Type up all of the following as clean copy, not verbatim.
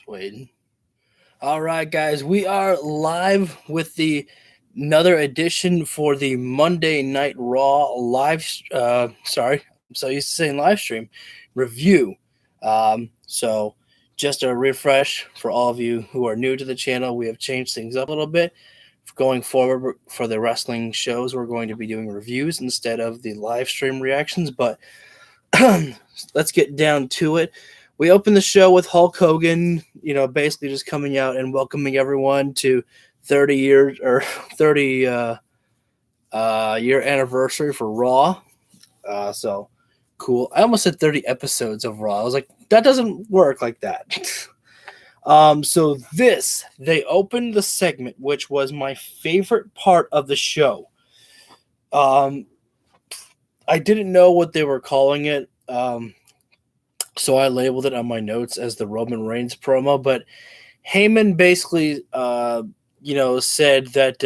Waiting. All right, guys, we are live with another edition for the Monday Night Raw live. Sorry, I'm so used to saying live stream review. So just a refresh for all of you who are new to the channel. We have changed things up a little bit. Going forward for the wrestling shows, we're going to be doing reviews instead of the live stream reactions. But let's get down to it. We opened the show with Hulk Hogan, basically just coming out and welcoming everyone to 30 years or 30 year anniversary for Raw. So cool. I almost said 30 episodes of Raw. I was like, that doesn't work like that. So they opened the segment, which was my favorite part of the show. I didn't know what they were calling it. So I labeled it on my notes as the Roman Reigns promo, but Heyman basically, said that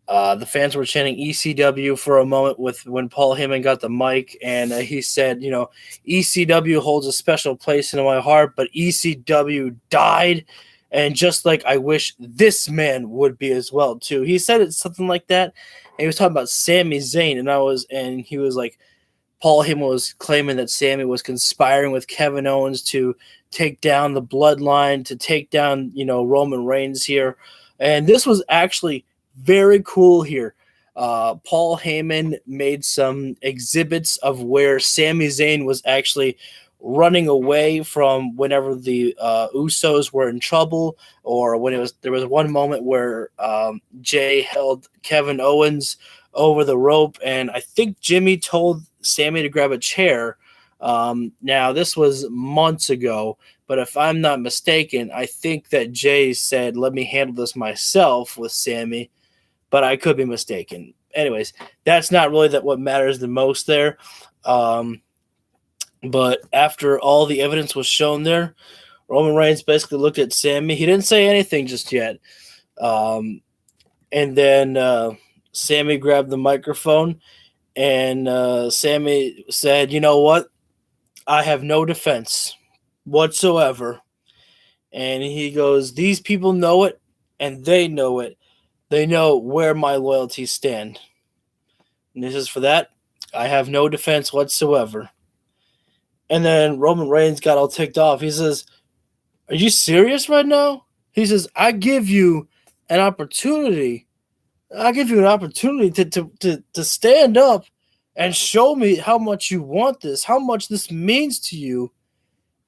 the fans were chanting ECW for a moment when Paul Heyman got the mic, and he said, ECW holds a special place in my heart, but ECW died, and just like I wish this man would be as well too. He said it something like that, and he was talking about Sami Zayn, and he was like, Paul Heyman was claiming that Sami was conspiring with Kevin Owens to take down the bloodline, to take down, Roman Reigns here. And this was actually very cool here. Paul Heyman made some exhibits of where Sami Zayn was actually running away from whenever the Usos were in trouble, or when there was one moment where Jay held Kevin Owens over the rope, and I think Jimmy told Sami to grab a chair. Now, this was months ago, but if I'm not mistaken, I think that Jay said, let me handle this myself with Sami, but I could be mistaken. Anyways, that's not really what matters the most there. But after all the evidence was shown there, Roman Reigns basically looked at Sami. He didn't say anything just yet. And then Sami grabbed the microphone, and Sami said, you know what? I have no defense whatsoever. And he goes, these people know it, and they know it. They know where my loyalties stand. And this is for that. I have no defense whatsoever. And then Roman Reigns got all ticked off. He says, are you serious right now? He says, I give you an opportunity. I'll give you an opportunity to stand up and show me how much you want this, how much this means to you,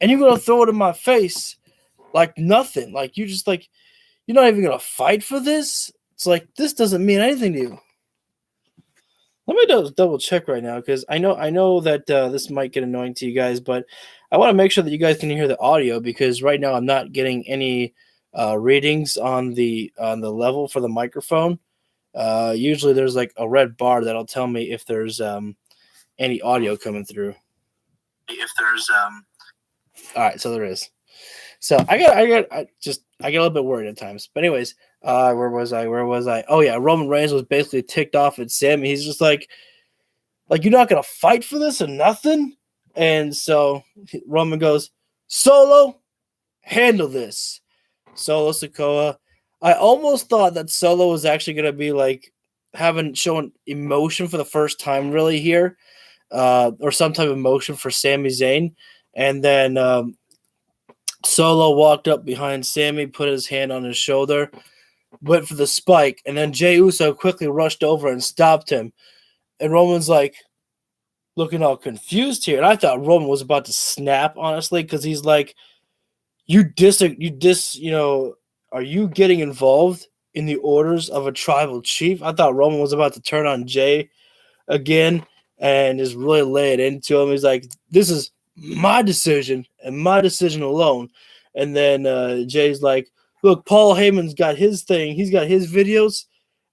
and you're going to throw it in my face like nothing. Like, you're not even going to fight for this? It's like, this doesn't mean anything to you. Let me double check right now, because I know that this might get annoying to you guys, but I want to make sure that you guys can hear the audio, because right now I'm not getting any readings on the level for the microphone. Usually there's like a red bar that'll tell me if there's any audio coming through. All right, so there is. So I get a little bit worried at times. But anyways, where was I? Oh yeah, Roman Reigns was basically ticked off at Sami. He's just like you're not gonna fight for this or nothing. And so Roman goes, Solo, handle this. Solo Sikoa. I almost thought that Solo was actually going to be like showing emotion for the first time really here, or some type of emotion for Sami Zayn. And then Solo walked up behind Sami, put his hand on his shoulder, went for the spike, and then Jey Uso quickly rushed over and stopped him. And Roman's like looking all confused here. And I thought Roman was about to snap, honestly, because he's like, are you getting involved in the orders of a tribal chief? I thought Roman was about to turn on Jay again and just really lay it into him. He's like, this is my decision and my decision alone. And then Jay's like, look, Paul Heyman's got his thing. He's got his videos.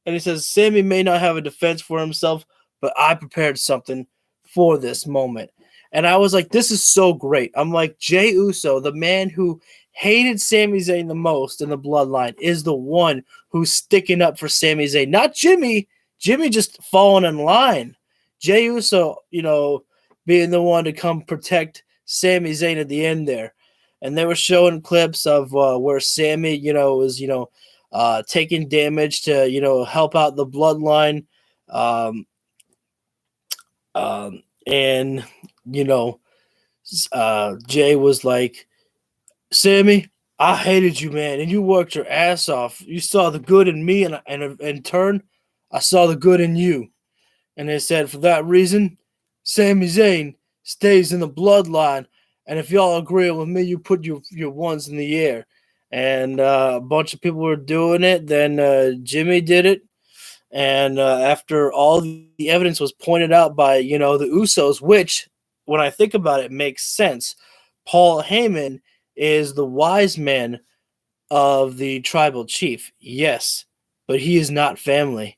And he says, Sami may not have a defense for himself, but I prepared something for this moment. And I was like, this is so great. I'm like, Jey Uso, the man who hated Sami Zayn the most in the bloodline, is the one who's sticking up for Sami Zayn. Not Jimmy. Jimmy just falling in line. Jey Uso, being the one to come protect Sami Zayn at the end there. and they were showing clips of where Sammy, was taking damage to help out the bloodline, and Jay was like, Sammy, I hated you, man, and you worked your ass off. You saw the good in me, and in turn, I saw the good in you. And they said, for that reason, Sami Zayn stays in the bloodline. And if y'all agree with me, you put your ones in the air. And a bunch of people were doing it. Then Jimmy did it. And after all the evidence was pointed out by, the Usos, which, when I think about it, makes sense. Paul Heyman is the wise man of the tribal chief. Yes, but he is not family.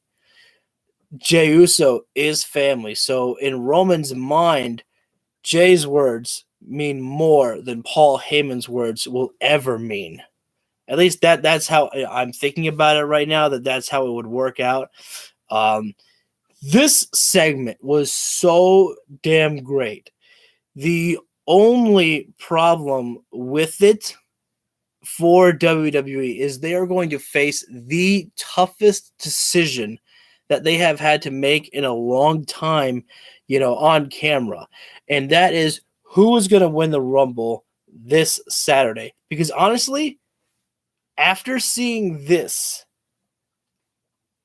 Jey Uso is family. So in Roman's mind, Jay's words mean more than Paul Heyman's words will ever mean. At least that's how I'm thinking about it right now, that's how it would work out. This segment was so damn great. The only problem with it for WWE is they are going to face the toughest decision that they have had to make in a long time, on camera. And that is who is going to win the Rumble this Saturday. Because honestly, after seeing this,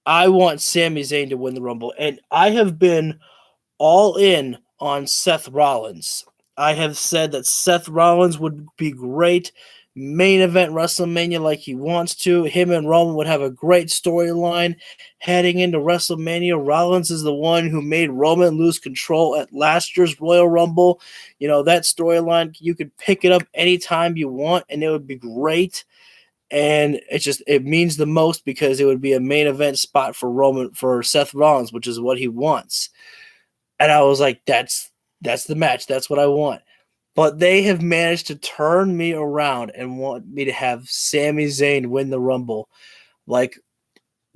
I want Sami Zayn to win the Rumble. And I have been all in on Seth Rollins. I have said that Seth Rollins would be great. Main event WrestleMania like he wants to. Him and Roman would have a great storyline heading into WrestleMania. Rollins is the one who made Roman lose control at last year's Royal Rumble. That storyline, you could pick it up anytime you want, and it would be great. And it means the most because it would be a main event spot for Seth Rollins, which is what he wants. And I was like, that's the match. That's what I want. But they have managed to turn me around and want me to have Sami Zayn win the Rumble. Like,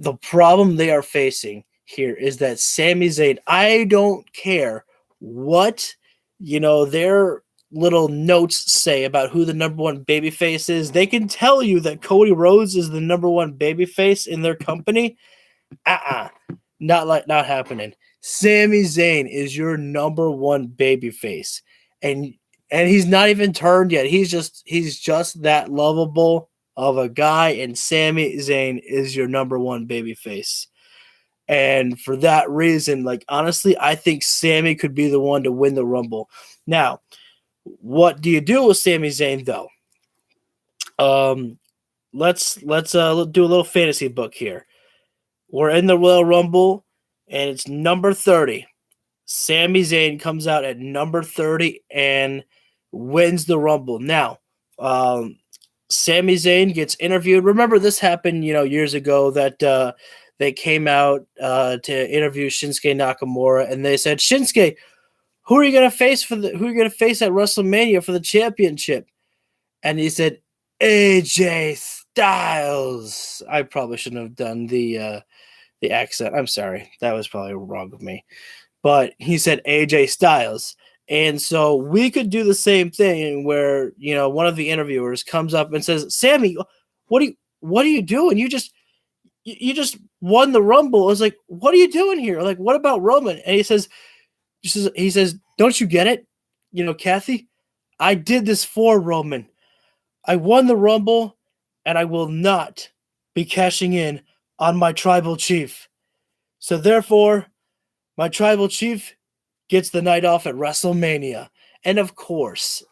the problem they are facing here is that Sami Zayn, I don't care what, their little notes say about who the number one babyface is. They can tell you that Cody Rhodes is the number one babyface in their company. Not happening. Sami Zayn is your number one babyface. And he's not even turned yet. He's just that lovable of a guy, and Sami Zayn is your number one babyface. And for that reason, honestly, I think Sami could be the one to win the Rumble. Now, what do you do with Sami Zayn though? Let's do a little fantasy book here. We're in the Royal Rumble, and it's number 30. Sami Zayn comes out at number 30 and wins the Rumble. Now, Sami Zayn gets interviewed. Remember, this happened, years ago that they came out to interview Shinsuke Nakamura, and they said, Shinsuke, who are you going to face at WrestleMania for the championship? And he said, AJ Styles. I probably shouldn't have done the accent. I'm sorry. That was probably wrong of me. But he said AJ Styles. And so we could do the same thing where, one of the interviewers comes up and says, Sammy, what are you doing? You just won the Rumble. I was like, what are you doing here? Like, what about Roman? And he says, don't you get it? Kathy, I did this for Roman. I won the Rumble, and I will not be cashing in on my tribal chief. So therefore, my tribal chief gets the night off at WrestleMania. And of course,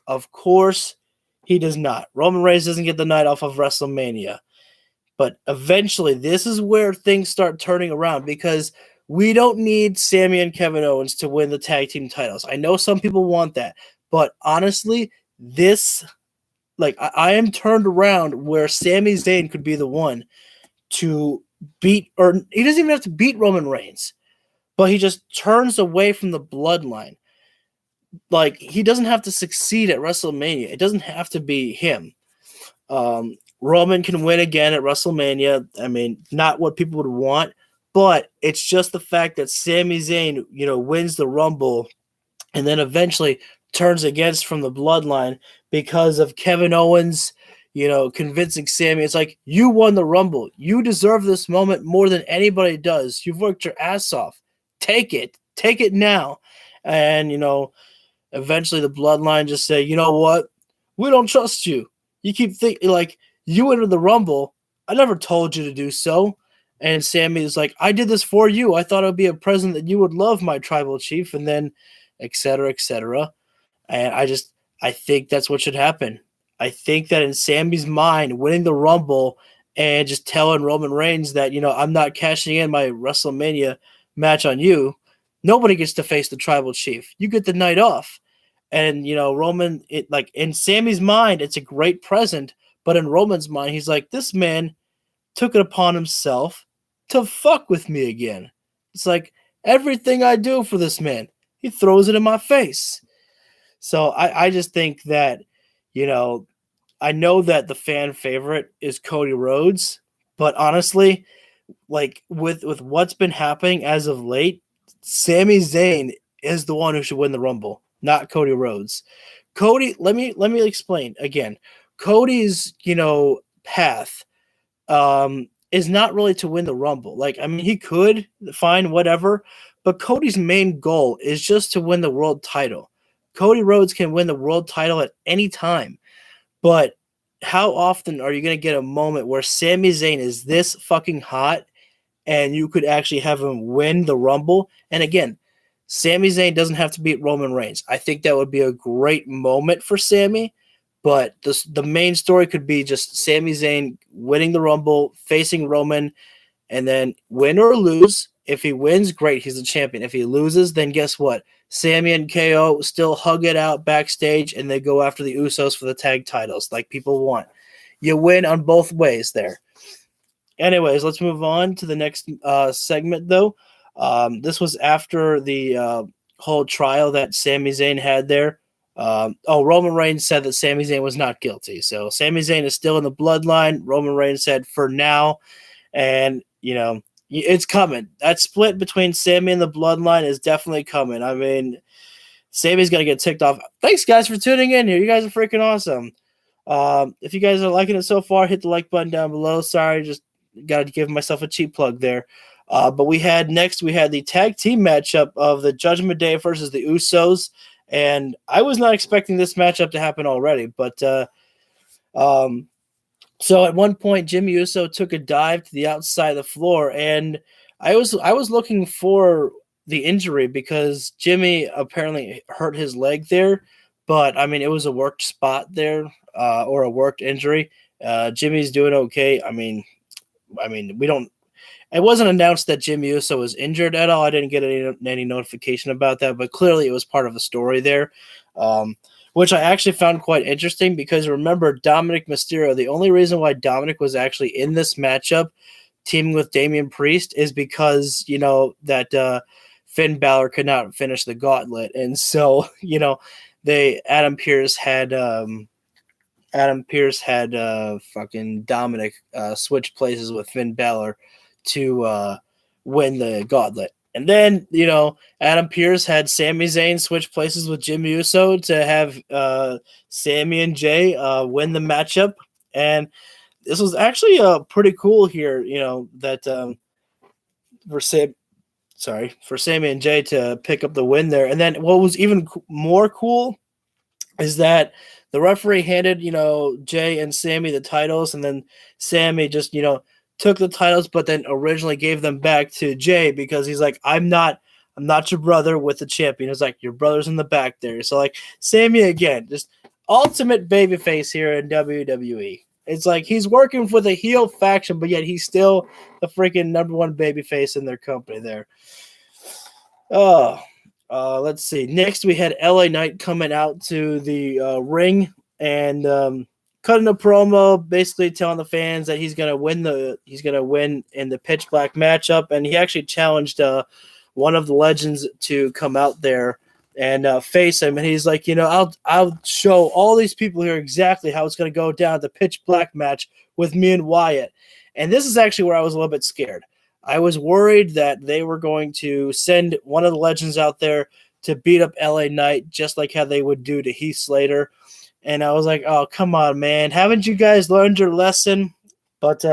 he does not. Roman Reigns doesn't get the night off of WrestleMania. But eventually, this is where things start turning around, because we don't need Sami and Kevin Owens to win the tag team titles. I know some people want that. But honestly, I am turned around where Sami Zayn could be the one to beat, or he doesn't even have to beat Roman Reigns, but he just turns away from the bloodline. He doesn't have to succeed at WrestleMania. It doesn't have to be him. Roman can win again at WrestleMania. I mean, not what people would want, but it's just the fact that Sami Zayn, wins the Rumble and then eventually turns against from the bloodline because of Kevin Owens, convincing Sammy. It's like, you won the Rumble. You deserve this moment more than anybody does. You've worked your ass off. Take it. Take it now. And, eventually the bloodline just say, you know what? We don't trust you. You keep thinking, like, you entered the Rumble. I never told you to do so. And Sammy is like, I did this for you. I thought it would be a present that you would love, my tribal chief. And then, et cetera, et cetera. And I think that's what should happen. I think that in Sammy's mind, winning the Rumble and just telling Roman Reigns that, I'm not cashing in my WrestleMania match on you, nobody gets to face the tribal chief. You get the night off. And, Roman, in Sammy's mind, it's a great present. But in Roman's mind, he's like, this man took it upon himself to fuck with me again. It's like, everything I do for this man, he throws it in my face. So I just think that, I know that the fan favorite is Cody Rhodes, but honestly, like with what's been happening as of late, Sami Zayn is the one who should win the Rumble, not Cody Rhodes. Cody, let me explain again. Cody's, path is not really to win the Rumble. Like, I mean, he could find whatever, but Cody's main goal is just to win the world title. Cody Rhodes can win the world title at any time, but how often are you going to get a moment where Sami Zayn is this fucking hot and you could actually have him win the Rumble? And again, Sami Zayn doesn't have to beat Roman Reigns. I think that would be a great moment for Sami, but the main story could be just Sami Zayn winning the Rumble, facing Roman, and then win or lose. If he wins, great, he's the champion. If he loses, then guess what? Sami and KO still hug it out backstage, and they go after the Usos for the tag titles like people want. You win on both ways there. Anyways, let's move on to the next segment, though. This was after the whole trial that Sami Zayn had there. Roman Reigns said that Sami Zayn was not guilty. So Sami Zayn is still in the bloodline. Roman Reigns said for now, and, it's coming. That split between Sami and the bloodline is definitely coming. I mean, Sami's going to get ticked off. Thanks, guys, for tuning in here. You guys are freaking awesome. If you guys are liking it so far, hit the like button down below. Sorry, just got to give myself a cheap plug there. But we had the tag team matchup of the Judgment Day versus the Usos. And I was not expecting this matchup to happen already. But so at one point, Jimmy Uso took a dive to the outside of the floor, and I was looking for the injury because Jimmy apparently hurt his leg there, but I mean it was a worked spot there or a worked injury. Jimmy's doing okay. I mean we don't. It wasn't announced that Jimmy Uso was injured at all. I didn't get any notification about that, but clearly it was part of the story there. Which I actually found quite interesting because remember, Dominic Mysterio, the only reason why Dominic was actually in this matchup teaming with Damian Priest is because, that Finn Balor could not finish the gauntlet. And so, Adam Pearce had fucking Dominic switch places with Finn Balor to win the gauntlet. And then, Adam Pearce had Sami Zayn switch places with Jimmy Uso to have Sami and Jay win the matchup. And this was actually pretty cool here, that for Sami and Jay to pick up the win there. And then what was even more cool is that the referee handed, Jay and Sami the titles, and then Sami just, took the titles, but then originally gave them back to Jay because he's like, I'm not your brother with the champion. It's like, your brother's in the back there. So like Sami again, just ultimate babyface here in WWE. It's like he's working for the heel faction, but yet he's still the freaking number one babyface in their company there. Let's see. Next we had LA Knight coming out to the ring and cutting a promo, basically telling the fans that he's gonna win in the pitch black matchup, and he actually challenged one of the legends to come out there and face him. And he's like, I'll show all these people here exactly how it's gonna go down the pitch black match with me and Wyatt. And this is actually where I was a little bit scared. I was worried that they were going to send one of the legends out there to beat up LA Knight just like how they would do to Heath Slater. And I was like, oh, come on, man. Haven't you guys learned your lesson? But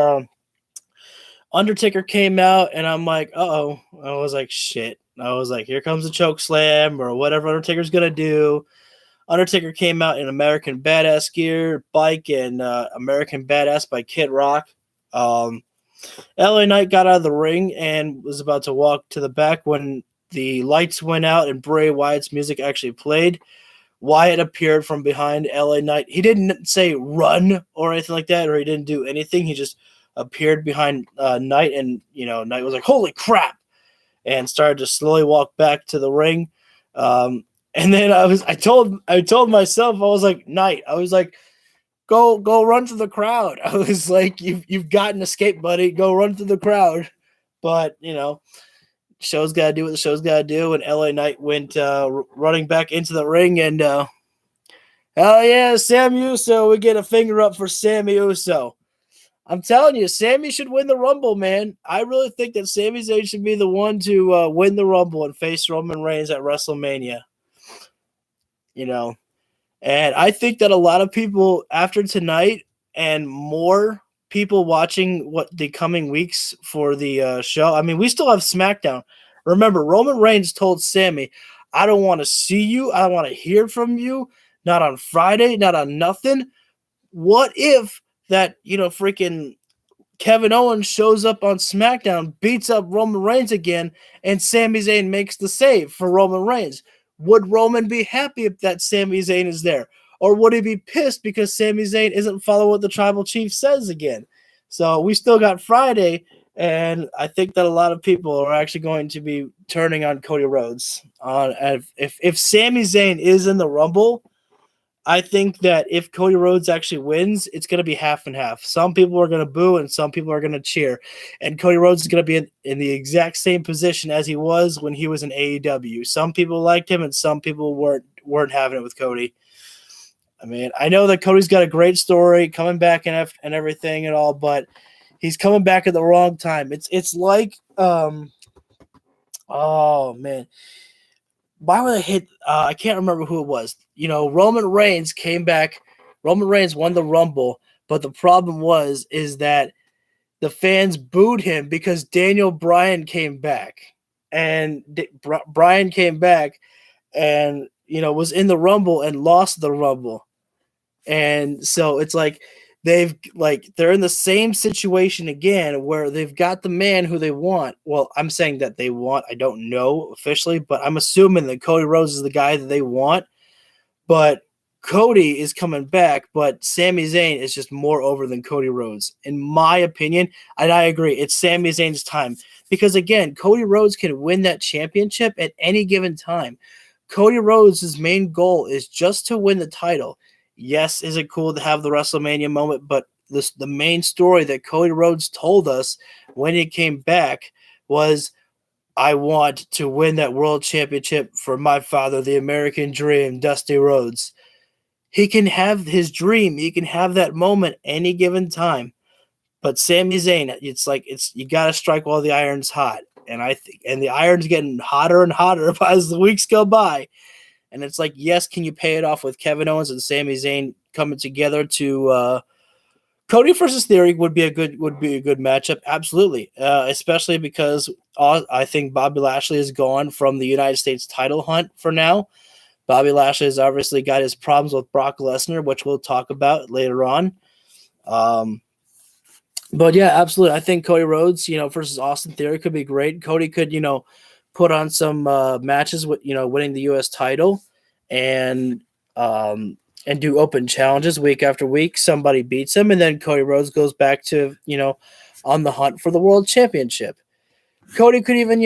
Undertaker came out, and I'm like, uh-oh. I was like, shit. I was like, here comes the choke slam or whatever Undertaker's going to do. Undertaker came out in American Badass gear, bike, and American Badass by Kid Rock. LA Knight got out of the ring and was about to walk to the back when the lights went out and Bray Wyatt's music actually played. Wyatt appeared from behind LA Knight. He didn't say run or anything like that, or he didn't do anything. He just appeared behind Knight, and Knight was like, "Holy crap!" and started to slowly walk back to the ring. And then I told myself, I was like, Knight, I was like, go run through the crowd. I was like, you've got an escape, buddy. Go run through the crowd. But show's got to do what the show's got to do. And LA Knight went running back into the ring, and hell yeah, Sami Uso. We get a finger up for Sami Uso. I'm telling you, Sami should win the Rumble, man. I really think that Sami Zayn should be the one to win the Rumble and face Roman Reigns at WrestleMania. And I think that a lot of people after tonight and more people watching what the coming weeks for the show. I mean, we still have SmackDown. Remember, Roman Reigns told Sami, I don't want to see you. I don't want to hear from you. Not on Friday, not on nothing. What if that, freaking Kevin Owens shows up on SmackDown, beats up Roman Reigns again, and Sami Zayn makes the save for Roman Reigns? Would Roman be happy if that Sami Zayn is there? Or would he be pissed because Sami Zayn isn't following what the Tribal Chief says again? So we still got Friday, and I think that a lot of people are actually going to be turning on Cody Rhodes. If Sami Zayn is in the Rumble, I think that if Cody Rhodes actually wins, it's going to be half and half. Some people are going to boo and some people are going to cheer. And Cody Rhodes is going to be in the exact same position as he was when he was in AEW. Some people liked him and some people weren't having it with Cody. I mean, I know that Cody's got a great story coming back and everything and all, but he's coming back at the wrong time. It's like, oh, man. Why would I hit? I can't remember who it was. Roman Reigns came back. Roman Reigns won the Rumble, but the problem is that the fans booed him because Daniel Bryan came back, and Bryan came back, and was in the Rumble and lost the Rumble, and so it's like they're in the same situation again where they've got the man who they want. Well, I'm saying that they want. I don't know officially, but I'm assuming that Cody Rhodes is the guy that they want. But Cody is coming back, but Sami Zayn is just more over than Cody Rhodes, in my opinion. And I agree. It's Sami Zayn's time. Because, again, Cody Rhodes can win that championship at any given time. Cody Rhodes' main goal is just to win the title. Yes, is it cool to have the WrestleMania moment, but the main story that Cody Rhodes told us when he came back was, I want to win that world championship for my father, the American Dream, Dusty Rhodes. He can have his dream. He can have that moment any given time. But Sami Zayn, you got to strike while the iron's hot. And the iron's getting hotter and hotter as the weeks go by. And it's like, yes, can you pay it off with Kevin Owens and Sami Zayn coming together to Cody versus Theory would be a good matchup, absolutely. Especially because I think Bobby Lashley is gone from the United States title hunt for now. Bobby Lashley has obviously got his problems with Brock Lesnar, which we'll talk about later on. But yeah, absolutely. I think Cody Rhodes, versus Austin Theory could be great. Cody could, put on some matches with, winning the U.S. title and do open challenges week after week. Somebody beats him, and then Cody Rhodes goes back to, on the hunt for the world championship. Cody could even,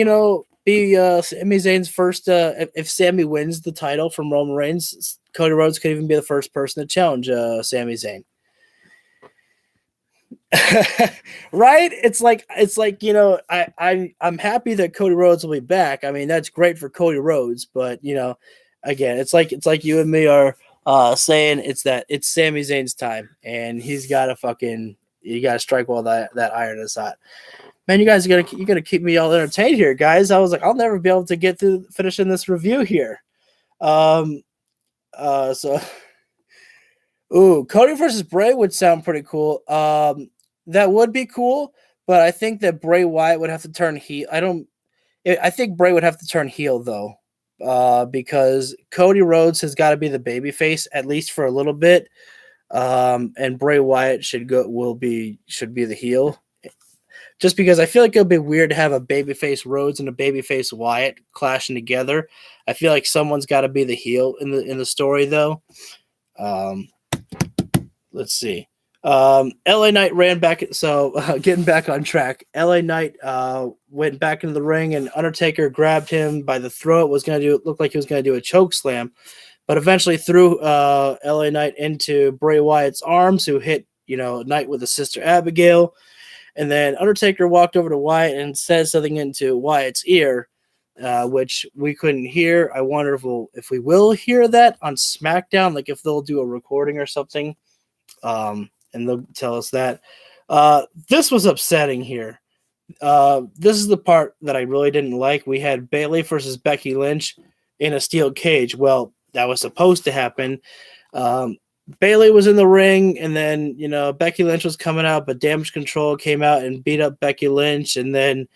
be Sami Zayn's first. If Sami wins the title from Roman Reigns, Cody Rhodes could even be the first person to challenge Sami Zayn. Right? It's like I'm happy that Cody Rhodes will be back. I mean, that's great for Cody Rhodes, but again, it's like you and me are saying it's Sami Zayn's time, and he's got to you got to strike while that iron is hot. Man, you gotta keep me all entertained here, guys. I was like, I'll never be able to get through finishing this review here. Um, so, ooh, Cody versus Bray would sound pretty cool. That would be cool, but I think that Bray Wyatt would have to turn heel. I think Bray would have to turn heel though, because Cody Rhodes has got to be the babyface at least for a little bit, and Bray Wyatt should be the heel. Just because I feel like it'll be weird to have a babyface Rhodes and a babyface Wyatt clashing together. I feel like someone's got to be the heel in the story though. Let's see. LA Knight ran back. So getting back on track, LA Knight went back into the ring, and Undertaker grabbed him by the throat. Looked like he was going to do a choke slam, but eventually threw LA Knight into Bray Wyatt's arms, who hit Knight with his sister Abigail. And then Undertaker walked over to Wyatt and said something into Wyatt's ear, which we couldn't hear. I wonder if we will hear that on SmackDown, like if they'll do a recording or something, and they'll tell us that. This was upsetting here. This is the part that I really didn't like. We had Bayley versus Becky Lynch in a steel cage. Well, that was supposed to happen. Bayley was in the ring, and then Becky Lynch was coming out, but Damage Control came out and beat up Becky Lynch, and then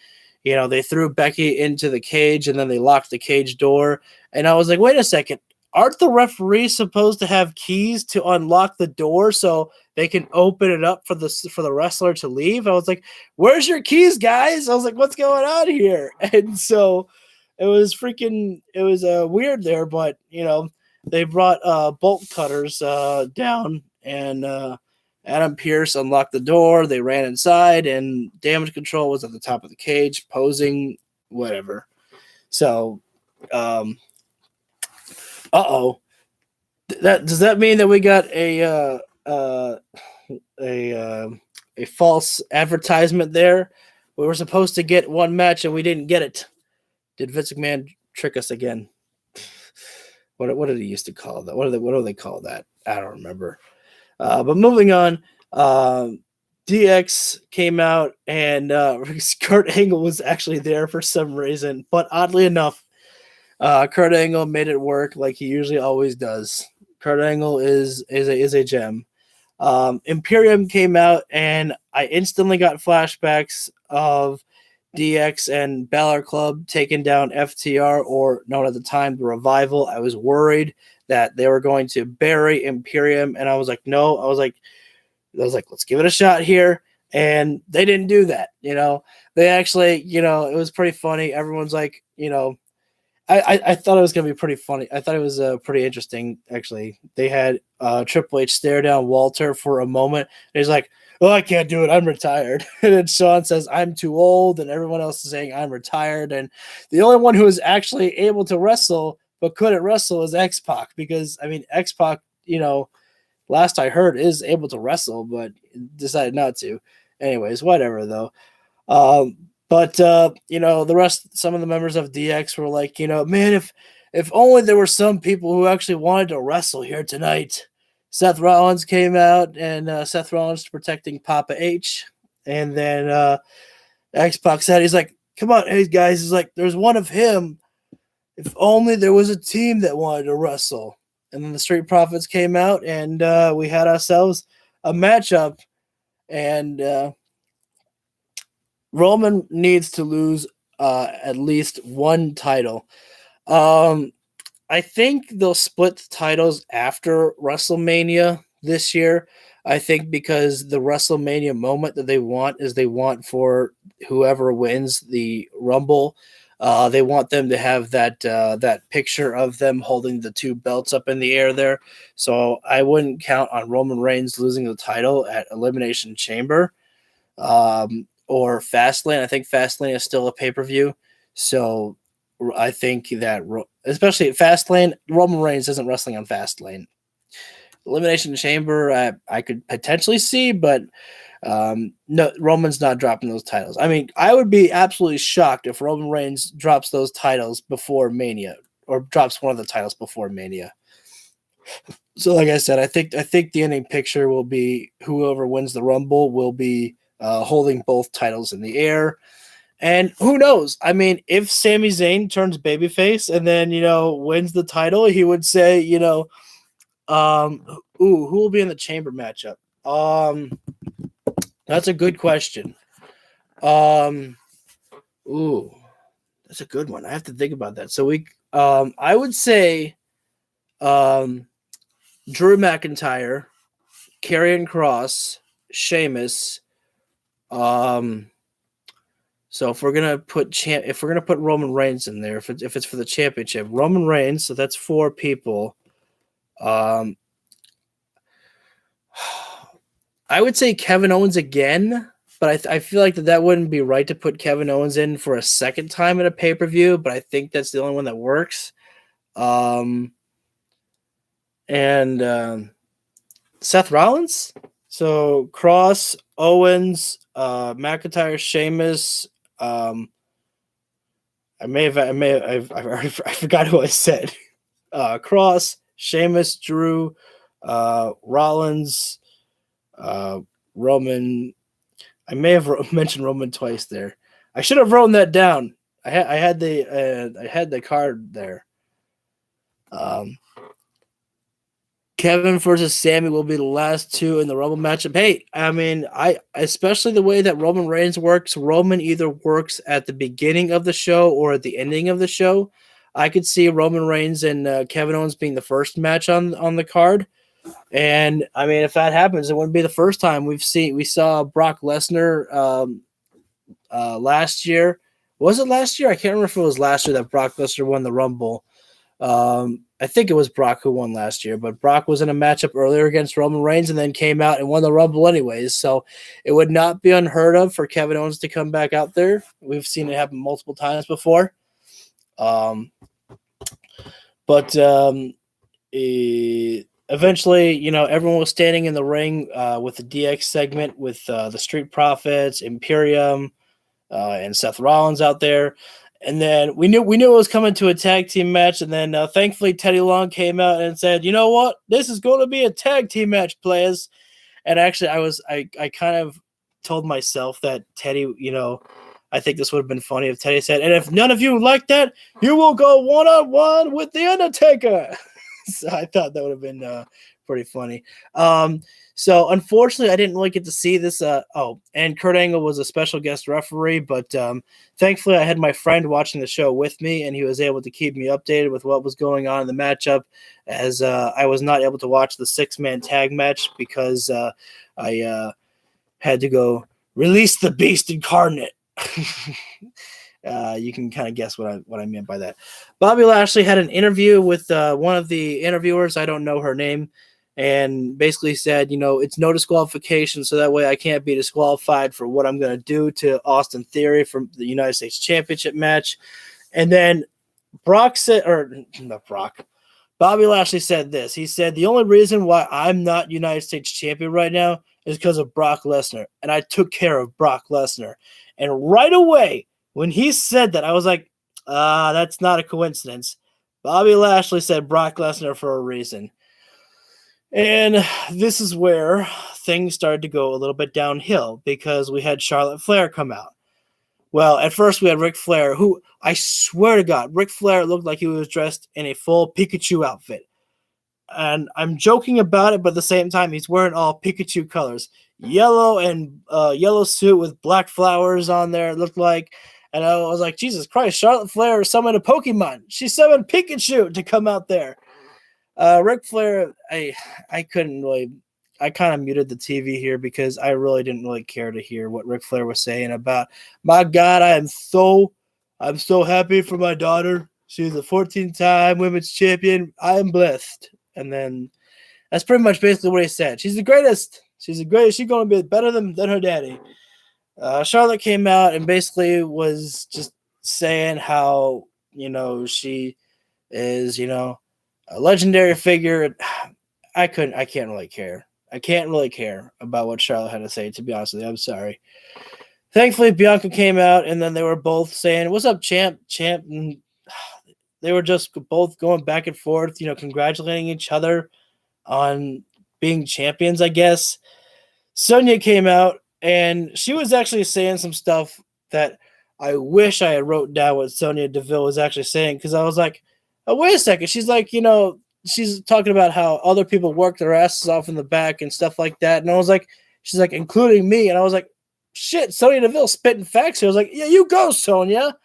they threw Becky into the cage, and then they locked the cage door. And I was like, wait a second, aren't the referees supposed to have keys to unlock the door so they can open it up for the wrestler to leave? I was like, where's your keys, guys? I was like, what's going on here? And so it was weird there, but they brought bolt cutters down, and Adam Pearce unlocked the door. They ran inside, and Damage Control was at the top of the cage, posing, whatever. So, does that mean that we got a false advertisement there? We were supposed to get one match, and we didn't get it. Did Vince McMahon trick us again? What did he used to call that? What do they call that? I don't remember. But moving on, DX came out, and Kurt Angle was actually there for some reason. But oddly enough, Kurt Angle made it work like he usually always does. Kurt Angle is a gem. Imperium came out, and I instantly got flashbacks of DX and Balor Club taking down FTR, or known at the time the Revival. I was worried that they were going to bury Imperium, and I was like, no. I was like, let's give it a shot here, and they didn't do that. They actually, it was pretty funny. Everyone's like, I thought it was gonna be pretty funny. I thought it was pretty interesting. Actually, they had Triple H stare down Walter for a moment. And he's like, "Oh, I can't do it. I'm retired." And then Shawn says, "I'm too old," and everyone else is saying, "I'm retired." And the only one who was actually able to wrestle but couldn't wrestle is X-Pac, because X-Pac, last I heard, is able to wrestle, but decided not to. Anyways, whatever though. But the rest, some of the members of DX were like, man, if only there were some people who actually wanted to wrestle here tonight. Seth Rollins came out, and Seth Rollins protecting Papa H. And then X-Pac said, he's like, come on, hey guys, he's like, there's one of him. If only there was a team that wanted to wrestle. And then the Street Profits came out, and we had ourselves a matchup. And Roman needs to lose at least one title. I think they'll split the titles after WrestleMania this year. I think because the WrestleMania moment that they want for whoever wins the Rumble. They want them to have that picture of them holding the two belts up in the air there. So I wouldn't count on Roman Reigns losing the title at Elimination Chamber or Fastlane. I think Fastlane is still a pay-per-view. So I think that, especially at Fastlane, Roman Reigns isn't wrestling on Fastlane. Elimination Chamber, I could potentially see, but no, Roman's not dropping those titles. I would be absolutely shocked if Roman Reigns drops those titles before Mania, or drops one of the titles before Mania. So, like I said, I think the ending picture will be whoever wins the Rumble will be holding both titles in the air. And who knows? I mean, if Sami Zayn turns babyface and then, wins the title, he would say, who will be in the chamber matchup? That's a good question. That's a good one. I have to think about that. So I would say, Drew McIntyre, Karrion Kross, Sheamus. So if we're gonna put Roman Reigns in there, if it's for the championship, Roman Reigns. So that's 4 people. I would say Kevin Owens again, but I feel like that wouldn't be right to put Kevin Owens in for a second time at a pay-per-view. But I think that's the only one that works. And Seth Rollins. So Cross, Owens, McIntyre, Sheamus. I forgot who I said. Cross, Sheamus, Drew, Rollins, Roman. I may have mentioned Roman twice there. I should have written that down. I had the card there. Kevin versus Sami will be the last 2 in the Rumble matchup. Hey, I mean, especially the way that Roman Reigns works. Roman either works at the beginning of the show or at the ending of the show. I could see Roman Reigns and Kevin Owens being the first match on the card. And I mean, if that happens, it wouldn't be the first time we saw Brock Lesnar last year. Was it last year? I can't remember if it was last year that Brock Lesnar won the Rumble. I think it was Brock who won last year, but Brock was in a matchup earlier against Roman Reigns and then came out and won the Rumble anyways. So it would not be unheard of for Kevin Owens to come back out there. We've seen it happen multiple times before. But eventually, everyone was standing in the ring with the DX segment with the Street Profits, Imperium, and Seth Rollins out there. And then we knew it was coming to a tag team match. And then thankfully Teddy Long came out and said, "You know what? This is going to be a tag team match, players." And actually, I kind of told myself that Teddy, I think this would have been funny if Teddy said, "And if none of you like that, you will go 1-on-1 with the Undertaker." So I thought that would have been pretty funny. So unfortunately, I didn't really get to see this. And Kurt Angle was a special guest referee, but thankfully I had my friend watching the show with me, and he was able to keep me updated with what was going on in the matchup, as I was not able to watch the 6-man tag match because I had to go release the Beast Incarnate. You can kind of guess what I meant by that. Bobby Lashley had an interview with one of the interviewers. I don't know her name. And basically said, it's no disqualification, so that way I can't be disqualified for what I'm going to do to Austin Theory from the United States Championship match. And then Bobby Lashley said this. He said, "The only reason why I'm not United States champion right now is because of Brock Lesnar. And I took care of Brock Lesnar." And right away, when he said that, I was like, that's not a coincidence. Bobby Lashley said Brock Lesnar for a reason. And this is where things started to go a little bit downhill because we had Charlotte Flair come out. Well, at first we had Ric Flair, who I swear to God, Ric Flair looked like he was dressed in a full Pikachu outfit. And I'm joking about it, but at the same time, he's wearing all Pikachu colors. Yellow and yellow suit with black flowers on there, it looked like. And I was like, Jesus Christ, Charlotte Flair summoned a Pokemon. She summoned Pikachu to come out there. Ric Flair, I couldn't really. I kind of muted the TV here because I really didn't really care to hear what Ric Flair was saying about. My God, I'm so happy for my daughter. She's a 14-time women's champion. I am blessed. And then that's pretty much basically what he said. She's the greatest. She's the greatest. She's going to be better than her daddy. Charlotte came out and basically was just saying how she is a legendary figure. I can't really care. I can't really care about what Charlotte had to say, to be honest with you. I'm sorry. Thankfully, Bianca came out, and then they were both saying, "What's up, champ?" And they were just both going back and forth, congratulating each other on being champions, I guess. Sonya came out, And she was actually saying some stuff that I wish I had wrote down what Sonya Deville was actually saying, because I was like, oh, wait a second. She's like, she's talking about how other people work their asses off in the back and stuff like that. And I was like, she's like, including me. And I was like, shit, Sonya Deville spitting facts here. I was like, yeah, you go, Sonya.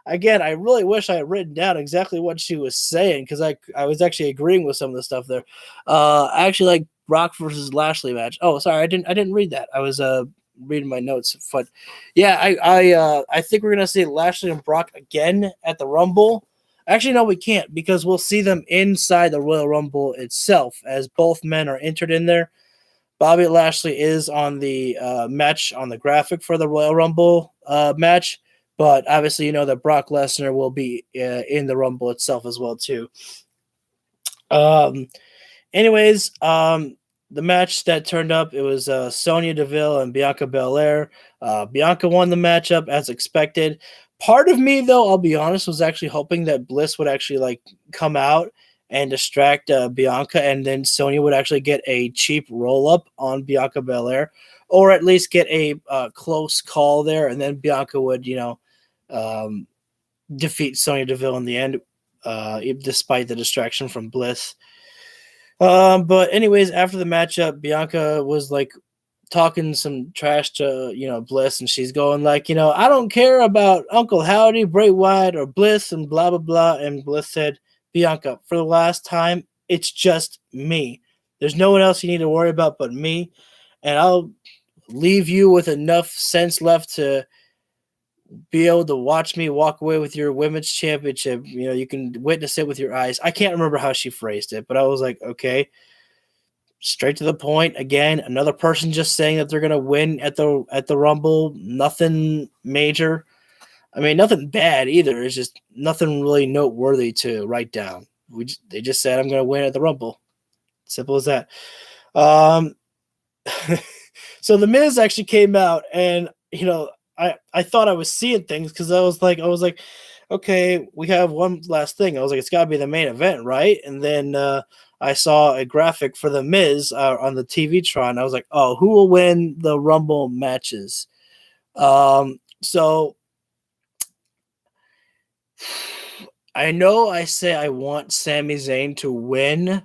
Again, I really wish I had written down exactly what she was saying, because I was actually agreeing with some of the stuff there. I actually like Brock versus Lashley match. Oh, sorry, I didn't read that. I was reading my notes, but yeah, I think we're gonna see Lashley and Brock again at the Rumble. Actually, no, we can't, because we'll see them inside the Royal Rumble itself, as both men are entered in there. Bobby Lashley is on the match on the graphic for the Royal Rumble match, but obviously you know that Brock Lesnar will be in the Rumble itself as well too. Anyways, the match that turned up, it was Sonya Deville and Bianca Belair. Bianca won the matchup as expected. Part of me, though, I'll be honest, was actually hoping that Bliss would actually like come out and distract Bianca, and then Sonya would actually get a cheap roll up on Bianca Belair, or at least get a close call there, and then Bianca would, defeat Sonya Deville in the end, despite the distraction from Bliss. But anyways, after the matchup, Bianca was like talking some trash to Bliss, and she's going like, I don't care about Uncle Howdy, Bray Wyatt, or Bliss, and blah blah blah. And Bliss said, Bianca, for the last time, it's just me. There's no one else you need to worry about but me, and I'll leave you with enough sense left to be able to watch me walk away with your women's championship. You can witness it with your eyes. I can't remember how she phrased it, but I was like, okay, straight to the point. Again, another person just saying that they're going to win at the Rumble. Nothing major. I mean, nothing bad either. It's just nothing really noteworthy to write down. They just said, I'm going to win at the Rumble. Simple as that. So the Miz actually came out, and I thought I was seeing things, because I was like, okay, we have one last thing. I was like, it's got to be the main event, right? And then I saw a graphic for the Miz on the TV Tron. I was like, oh, who will win the Rumble matches? So I know I say I want Sami Zayn to win.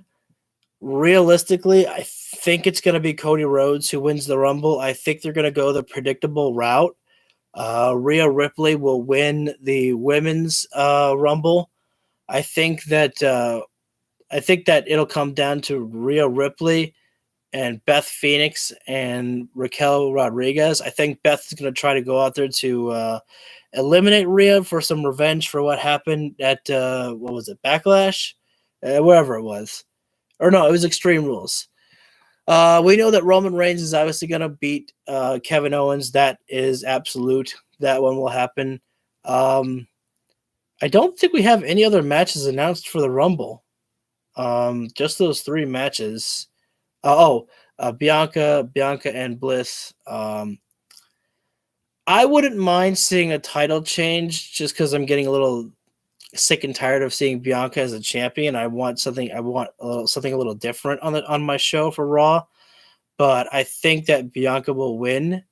Realistically, I think it's going to be Cody Rhodes who wins the Rumble. I think they're going to go the predictable route. Rhea Ripley will win the women's Rumble. I think that it'll come down to Rhea Ripley and Beth Phoenix and Raquel Rodriguez. I think Beth is going to try to go out there to eliminate Rhea for some revenge for what happened at what was it, Backlash, wherever it was, or no, it was Extreme Rules. We know that Roman Reigns is obviously going to beat Kevin Owens. That is absolute. That one will happen. I don't think we have any other matches announced for the Rumble. Just those three matches. Bianca and Bliss. I wouldn't mind seeing a title change, just because I'm getting a little sick and tired of seeing Bianca as a champion. I want something a little different on my show for Raw, but I think that Bianca will win.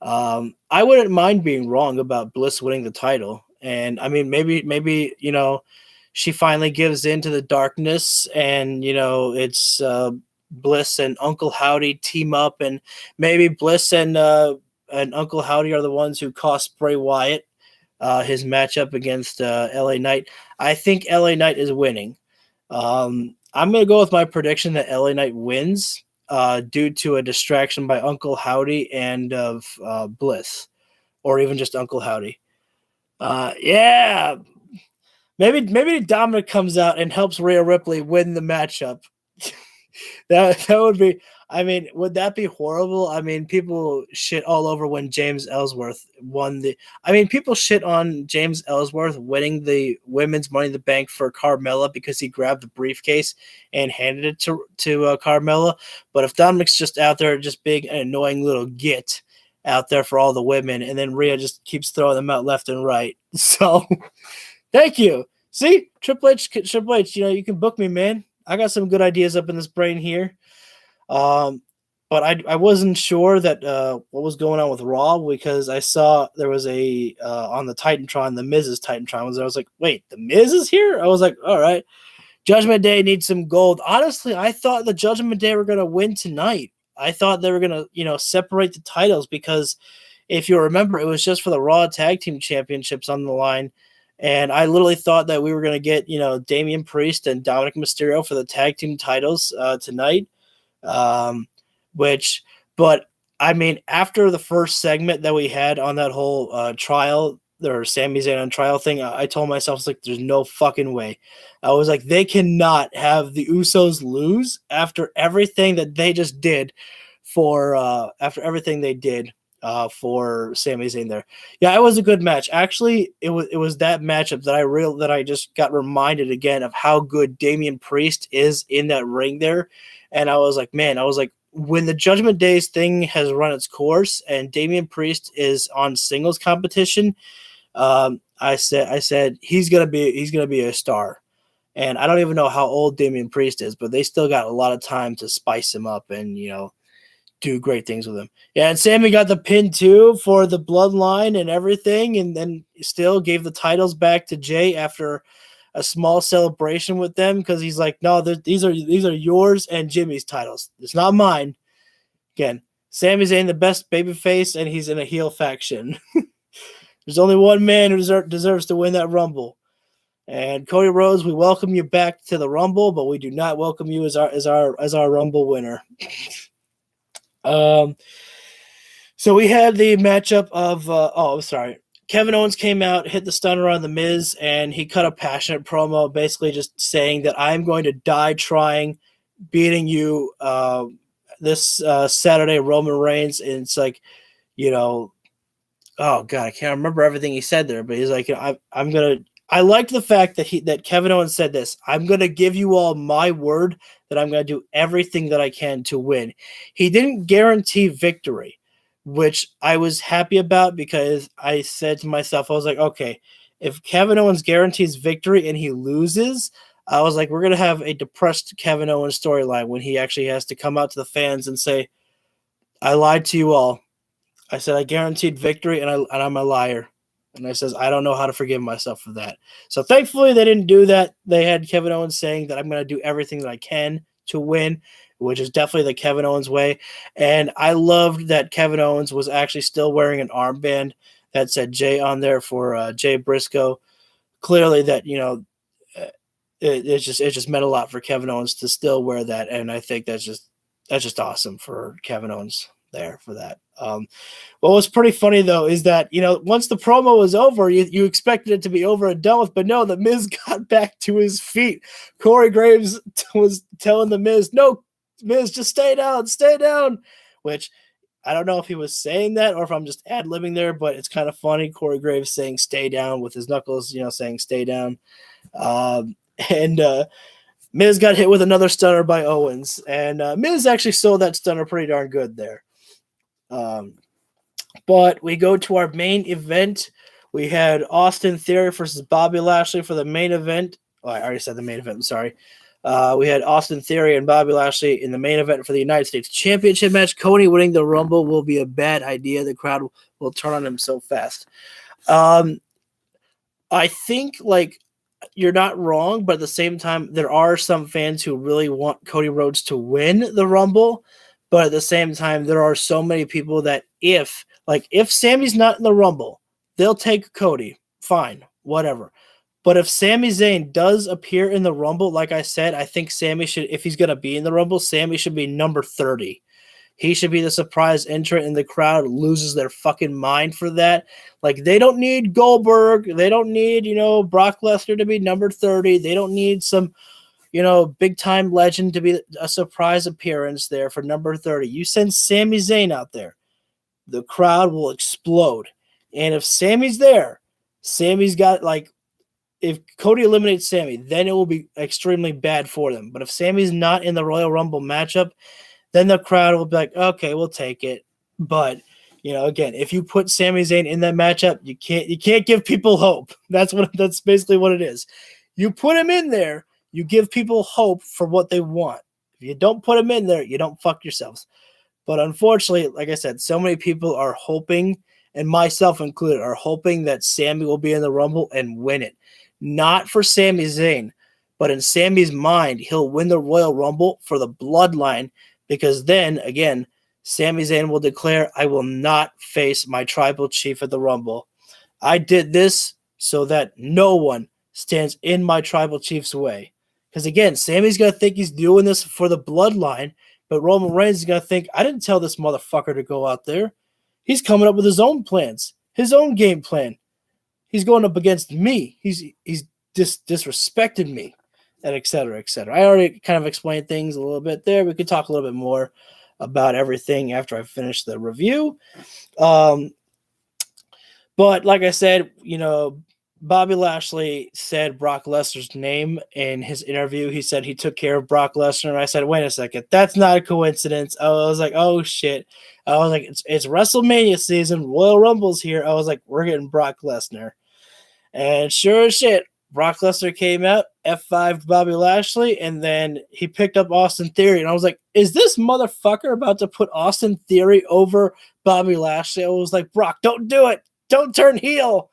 I wouldn't mind being wrong about Bliss winning the title, and I mean maybe she finally gives in to the darkness, and it's Bliss and Uncle Howdy team up, and maybe Bliss and Uncle Howdy are the ones who cost Bray Wyatt his matchup against LA Knight. I think LA Knight is winning. I'm going to go with my prediction that LA Knight wins due to a distraction by Uncle Howdy and of Bliss, or even just Uncle Howdy. Yeah. Maybe Dominic comes out and helps Rhea Ripley win the matchup. That would be, I mean, would that be horrible? I mean, people shit all over when James Ellsworth won people shit on James Ellsworth winning the women's Money in the Bank for Carmella because he grabbed the briefcase and handed it to Carmella. But if Dominic's just out there just being an annoying little git out there for all the women, and then Rhea just keeps throwing them out left and right. So, thank you. See, Triple H, you can book me, man. I got some good ideas up in this brain here. but I wasn't sure that what was going on with Raw because I saw there was a on the Titantron, the Miz's Titantron. I was like, wait, the Miz is here? I was like, all right, Judgment Day needs some gold. Honestly, I thought the Judgment Day were going to win tonight. I thought they were going to, separate the titles because if you remember, it was just for the Raw Tag Team Championships on the line. And I literally thought that we were going to get, Damian Priest and Dominic Mysterio for the tag team titles tonight. But I mean, after the first segment that we had on that whole trial, or Sami Zayn on trial thing, I told myself, like, there's no fucking way. I was like, they cannot have the Usos lose after everything that they just did for for Sami Zayn there. Yeah, it was a good match. Actually, it was that matchup that I just got reminded again of how good Damian Priest is in that ring there. And I was like, when the Judgment Days thing has run its course and Damian Priest is on singles competition, I said he's gonna be a star. And I don't even know how old Damian Priest is, but they still got a lot of time to spice him up and do great things with him. Yeah, and Sammy got the pin too for the bloodline and everything, and then still gave the titles back to Jay after a small celebration with them because he's like, no, these are yours and Jimmy's titles. It's not mine. Again, Sami Zayn, the best babyface, and he's in a heel faction. There's only one man who deserves to win that Rumble. And Cody Rhodes, we welcome you back to the Rumble, but we do not welcome you as our Rumble winner. So we had the matchup of Kevin Owens came out, hit the stunner on The Miz, and he cut a passionate promo basically just saying that I'm going to die trying, beating you this Saturday, Roman Reigns. And it's like, oh God, I can't remember everything he said there, but he's like, I liked the fact that Kevin Owens said this. I'm going to give you all my word that I'm going to do everything that I can to win. He didn't guarantee victory, which I was happy about because I said to myself, I was like, okay, if Kevin Owens guarantees victory and he loses, I was like, we're going to have a depressed Kevin Owens storyline when he actually has to come out to the fans and say, I lied to you all. I said I guaranteed victory and I'm a liar. And I says, I don't know how to forgive myself for that. So thankfully they didn't do that. They had Kevin Owens saying that I'm going to do everything that I can to win, which is definitely the Kevin Owens way. And I loved that Kevin Owens was actually still wearing an armband that said Jay on there for Jay Briscoe. Clearly that, it just meant a lot for Kevin Owens to still wear that. And I think that's just awesome for Kevin Owens there for that. What was pretty funny though is that once the promo was over, you expected it to be over and done with, but no, the Miz got back to his feet. Corey Graves was telling the Miz, "No, Miz, just stay down," which I don't know if he was saying that or if I'm just ad-libbing there, but it's kind of funny. Corey Graves saying "stay down" with his knuckles, saying "stay down," and Miz got hit with another stunner by Owens, and Miz actually sold that stunner pretty darn good there. But we go to our main event. We had Austin Theory versus Bobby Lashley for the main event. Oh, I already said the main event. I'm sorry. We had Austin Theory and Bobby Lashley in the main event for the United States Championship match. Cody winning the Rumble will be a bad idea. The crowd will turn on him so fast. I think you're not wrong, but at the same time, there are some fans who really want Cody Rhodes to win the Rumble. But at the same time, there are so many people that if Sammy's not in the Rumble, they'll take Cody. Fine, whatever. But if Sami Zayn does appear in the Rumble, like I said, I think Sammy should, if he's going to be in the Rumble, Sammy should be number 30. He should be the surprise entrant, and the crowd loses their fucking mind for that. They don't need Goldberg. They don't need, Brock Lesnar to be number 30. They don't need some big-time legend to be a surprise appearance there for number 30. You send Sami Zayn out there, the crowd will explode. And if Sammy's there, Sammy's got, if Cody eliminates Sammy, then it will be extremely bad for them. But if Sammy's not in the Royal Rumble matchup, then the crowd will be like, okay, we'll take it. But, again, if you put Sami Zayn in that matchup, you can't give people hope. That's basically what it is. You put him in there, you give people hope for what they want. If you don't put them in there, you don't fuck yourselves. But unfortunately, like I said, so many people are hoping, and myself included, are hoping that Sami will be in the Rumble and win it. Not for Sami Zayn, but in Sami's mind, he'll win the Royal Rumble for the bloodline, because then, again, Sami Zayn will declare, I will not face my tribal chief at the Rumble. I did this so that no one stands in my tribal chief's way. Because again, Sami's going to think he's doing this for the bloodline, but Roman Reigns is going to think, I didn't tell this motherfucker to go out there. He's coming up with his own plans, his own game plan. He's going up against me. He's disrespected me, and et cetera, et cetera. I already kind of explained things a little bit there. We could talk a little bit more about everything after I finish the review. But like I said, Bobby Lashley said Brock Lesnar's name in his interview. He said he took care of Brock Lesnar. And I said, wait a second, that's not a coincidence. I was like, oh shit. I was like, it's WrestleMania season. Royal Rumble's here. I was like, we're getting Brock Lesnar. And sure as shit, Brock Lesnar came out, F5'd Bobby Lashley, and then he picked up Austin Theory. And I was like, is this motherfucker about to put Austin Theory over Bobby Lashley? I was like, Brock, don't do it. Don't turn heel.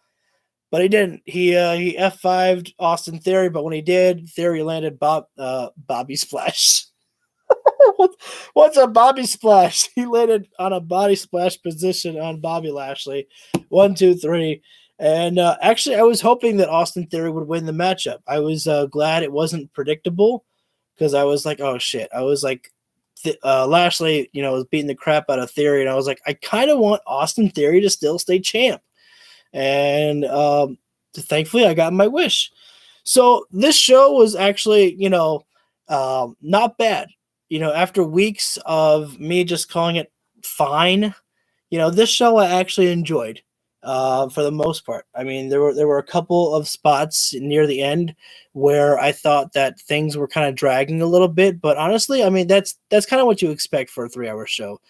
But he didn't. He F5'd Austin Theory, but when he did, Theory landed Bobby Splash. What's a Bobby Splash? He landed on a body splash position on Bobby Lashley. 1, 2, 3. And actually, I was hoping that Austin Theory would win the matchup. I was glad it wasn't predictable, because I was like, oh shit. I was like, Lashley, was beating the crap out of Theory, and I was like, I kind of want Austin Theory to still stay champ. And thankfully, I got my wish. So this show was actually, not bad. After weeks of me just calling it fine, this show I actually enjoyed. For the most part. I mean, there were a couple of spots near the end where I thought that things were kind of dragging a little bit, but honestly, I mean, that's kind of what you expect for a 3-hour show.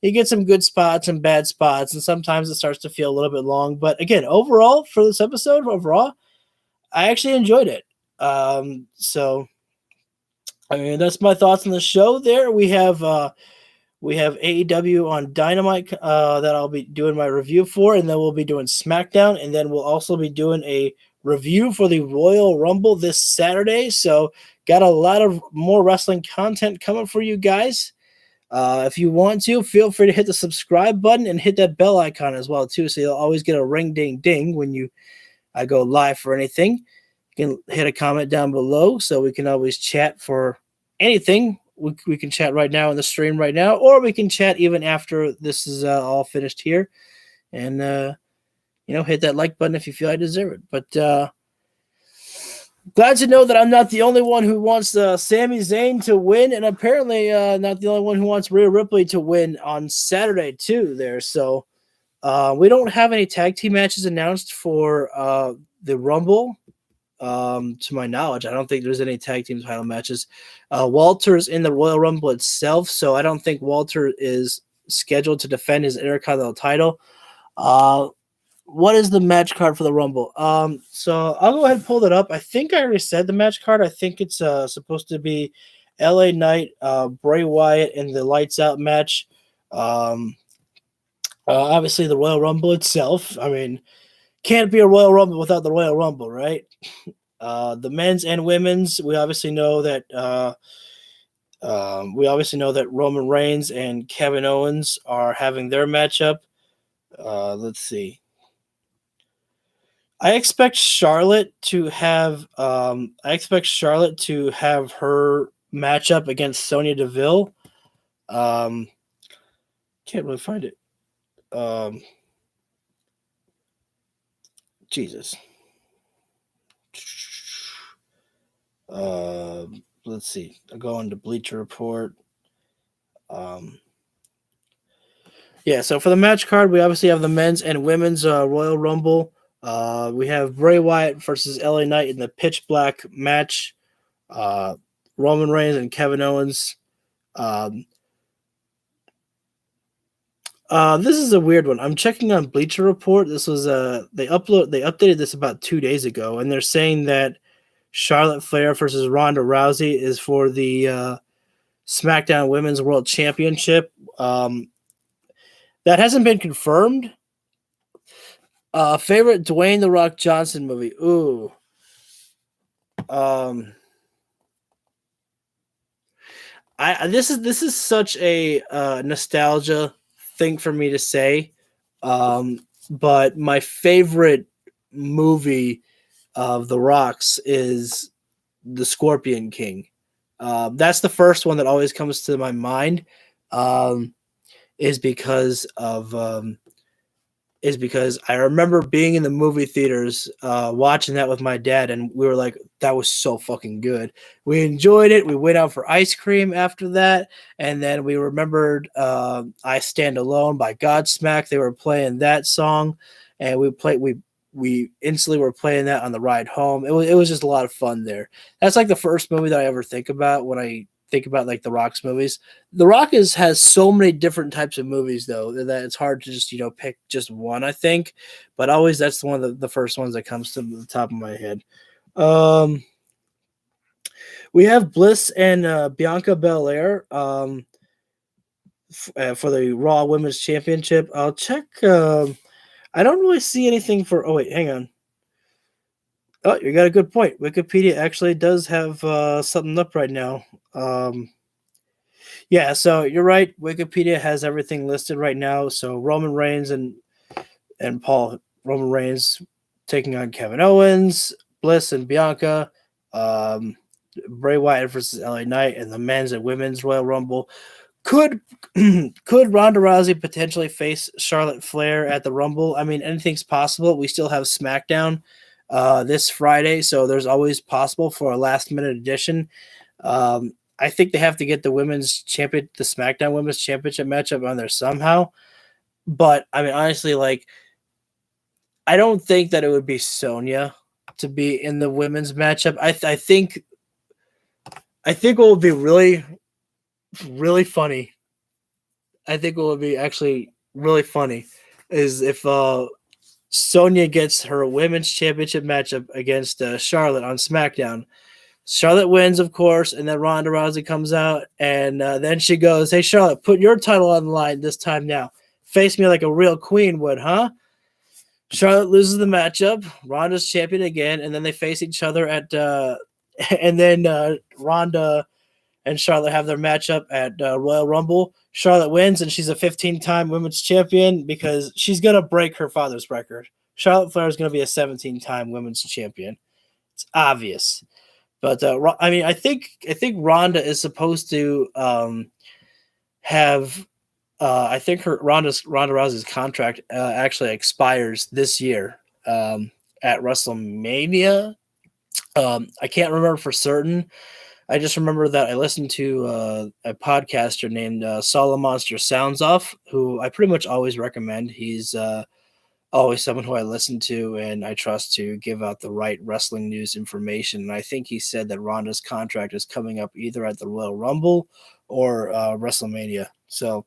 You get some good spots and bad spots, and sometimes it starts to feel a little bit long. But again, overall, for this episode of Raw, I actually enjoyed it. So, I mean, that's my thoughts on the show there. We have AEW on Dynamite that I'll be doing my review for, and then we'll be doing SmackDown, and then we'll also be doing a review for the Royal Rumble this Saturday. So got a lot of more wrestling content coming for you guys. If you want to, feel free to hit the subscribe button and hit that bell icon as well too, so you'll always get a ring ding ding when I go live for anything. You can hit a comment down below so we can always chat for anything. We can chat right now in the stream right now, or we can chat even after this is all finished here. And, hit that like button if you feel I deserve it. But glad to know that I'm not the only one who wants Sami Zayn to win, and apparently not the only one who wants Rhea Ripley to win on Saturday too there. So we don't have any tag team matches announced for the Rumble. To my knowledge, I don't think there's any tag team title matches. Walter's in the Royal Rumble itself, so I don't think Walter is scheduled to defend his Intercontinental title. What is the match card for the Rumble? So I'll go ahead and pull that up. I think I already said the match card. I think it's supposed to be LA Knight, Bray Wyatt in the Lights Out match. Obviously, the Royal Rumble itself. I mean, can't be a Royal Rumble without the Royal Rumble, right? The men's and women's, we obviously know that Roman Reigns and Kevin Owens are having their matchup. Let's see. I expect Charlotte to have her matchup against Sonya Deville. Can't really find it. Jesus. Let's see. I'll go into Bleacher Report. So for the match card, we obviously have the men's and women's Royal Rumble. We have Bray Wyatt versus LA Knight in the pitch black match. Roman Reigns and Kevin Owens. This is a weird one. I'm checking on Bleacher Report. This was they updated this about 2 days ago, and they're saying that Charlotte Flair versus Ronda Rousey is for the SmackDown Women's World Championship. That hasn't been confirmed. Favorite Dwayne The Rock Johnson movie? Ooh. This is such a nostalgia thing for me to say. But my favorite movie of The Rock's is The Scorpion King. That's the first one that always comes to my mind. Is because I remember being in the movie theaters, watching that with my dad, and we were like, that was so fucking good. We enjoyed it. We went out for ice cream after that, and then we remembered I Stand Alone by Godsmack. They were playing that song, and we instantly were playing that on the ride home. It was just a lot of fun there. That's like the first movie that I ever think about when I think about like The Rock's movies. The Rock has so many different types of movies though that it's hard to just pick just one, I think. But always that's one of the first ones that comes to the top of my head. We have Bliss and Bianca Belair for the Raw Women's Championship. I'll check. I don't really see anything for. Oh wait, hang on. Oh, you got a good point. Wikipedia actually does have something up right now. Yeah, so you're right. Wikipedia has everything listed right now. So Roman Reigns and Roman Reigns taking on Kevin Owens, Bliss and Bianca, Bray Wyatt versus LA Knight, and the men's and women's Royal Rumble. Could Ronda Rousey potentially face Charlotte Flair at the Rumble? I mean, anything's possible. We still have SmackDown this Friday, so there's always possible for a last minute addition. I think they have to get the SmackDown Women's Championship matchup on there somehow. But I mean, honestly, like, I don't think that it would be Sonya to be in the women's matchup. I think what would be really, really funny. I think what would be actually really funny is if Sonya gets her women's championship matchup against Charlotte on SmackDown. Charlotte wins, of course, and then Ronda Rousey comes out, and then she goes, "Hey, Charlotte, put your title on the line this time now. Face me like a real queen would, huh?" Charlotte loses the matchup. Ronda's champion again, and then they face each other at and then Ronda and Charlotte have their matchup at Royal Rumble. Charlotte wins, and she's a 15-time women's champion because she's going to break her father's record. Charlotte Flair is going to be a 17-time women's champion. It's obvious. But I mean, I think Ronda is supposed to have. I think Ronda Rousey's contract actually expires this year at WrestleMania. I can't remember for certain. I just remember that I listened to a podcaster named Solo Monster Sounds Off, who I pretty much always recommend. He's always someone who I listen to and I trust to give out the right wrestling news information. And I think he said that Ronda's contract is coming up either at the Royal Rumble or WrestleMania. So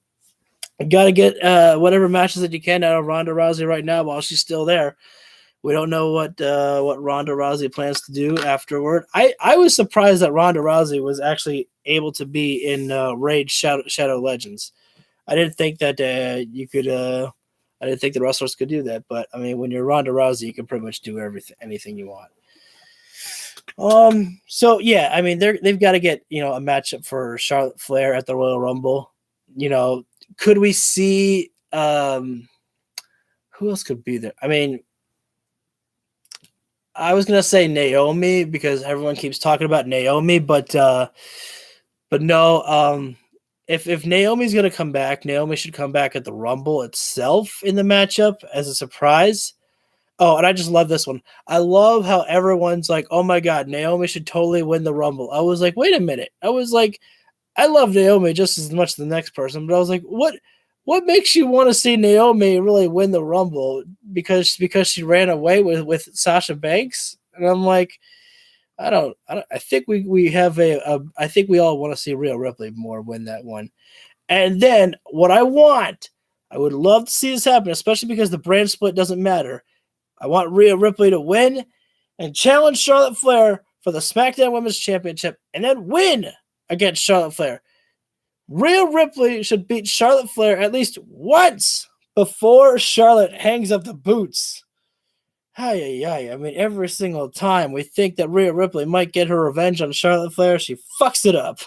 you got to get whatever matches that you can out of Ronda Rousey right now while she's still there. We don't know what Ronda Rousey plans to do afterward. I was surprised that Ronda Rousey was actually able to be in Raid Shadow Legends. I didn't think that you could. I didn't think the wrestlers could do that, but I mean, when you're Ronda Rousey, you can pretty much do anything you want. So yeah, I mean, they've got to get a matchup for Charlotte Flair at the Royal Rumble. Could we see who else could be there? I mean, I was gonna say Naomi because everyone keeps talking about Naomi, but no. If Naomi's going to come back, Naomi should come back at the Rumble itself in the matchup as a surprise. Oh, and I just love this one. I love how everyone's like, oh my God, Naomi should totally win the Rumble. I was like, wait a minute. I was like, I love Naomi just as much as the next person, but I was like, what makes you want to see Naomi really win the Rumble? Because she ran away with Sasha Banks? And I'm like, I don't. I think we have I think we all want to see Rhea Ripley more win that one. And then what I would love to see this happen, especially because the brand split doesn't matter. I want Rhea Ripley to win and challenge Charlotte Flair for the SmackDown Women's Championship and then win against Charlotte Flair. Rhea Ripley should beat Charlotte Flair at least once before Charlotte hangs up the boots. I mean, every single time we think that Rhea Ripley might get her revenge on Charlotte Flair, she fucks it up.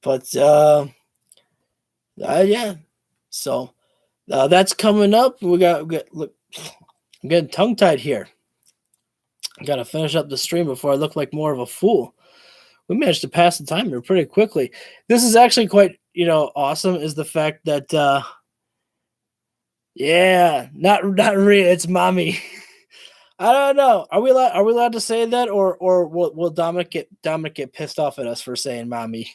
But, yeah. So, that's coming up. Look, I'm getting tongue-tied here. I got to finish up the stream before I look like more of a fool. We managed to pass the time here pretty quickly. This is actually quite, awesome is the fact that, not Rhea, it's mommy. I don't know. Are we allowed to say that, or will Dominic get pissed off at us for saying mommy?